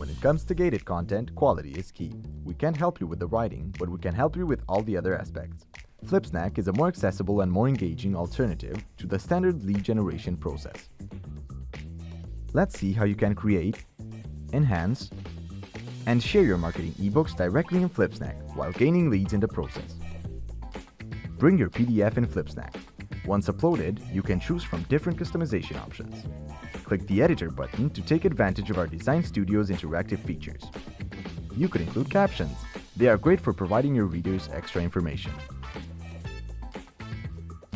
When it comes to gated content, quality is key. We can't help you with the writing, but we can help you with all the other aspects. Flipsnack is a more accessible and more engaging alternative to the standard lead generation process. Let's see how you can create, enhance, and share your marketing ebooks directly in Flipsnack while gaining leads in the process. Bring your PDF in Flipsnack. Once uploaded, you can choose from different customization options. Click the Editor button to take advantage of our Design Studio's interactive features. You could include captions. They are great for providing your readers extra information.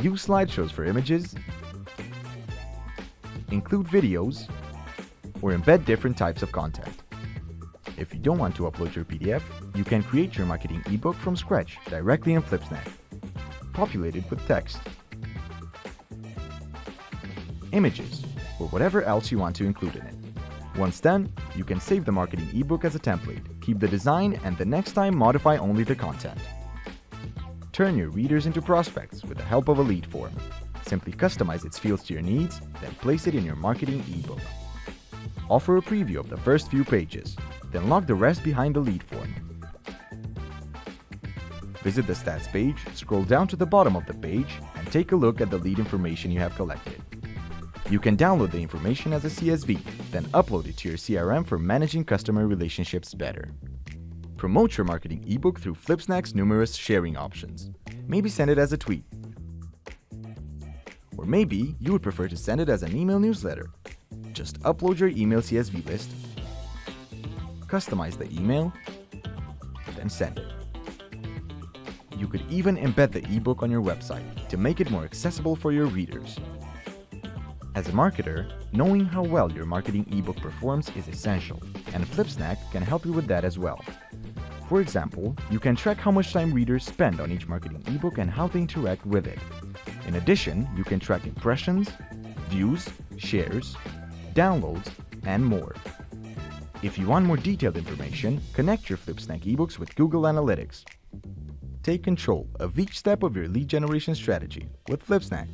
Use slideshows for images, include videos, or embed different types of content. If you don't want to upload your PDF, you can create your marketing ebook from scratch directly in Flipsnack. Populate it with text, images, or whatever else you want to include in it. Once done, you can save the marketing ebook as a template, keep the design, and the next time modify only the content. Turn your readers into prospects with the help of a lead form. Simply customize its fields to your needs, then place it in your marketing ebook. Offer a preview of the first few pages, then log the rest behind the lead form. Visit the stats page, scroll down to the bottom of the page, and take a look at the lead information you have collected. You can download the information as a CSV, then upload it to your CRM for managing customer relationships better. Promote your marketing ebook through Flipsnack's numerous sharing options. Maybe send it as a tweet. Or maybe you would prefer to send it as an email newsletter. Just upload your email CSV list, customize the email, then send it. You could even embed the ebook on your website to make it more accessible for your readers. As a marketer, knowing how well your marketing ebook performs is essential, and Flipsnack can help you with that as well. For example, you can track how much time readers spend on each marketing ebook and how they interact with it. In addition, you can track impressions, views, shares, downloads, and more. If you want more detailed information, connect your Flipsnack ebooks with Google Analytics. Take control of each step of your lead generation strategy with Flipsnack.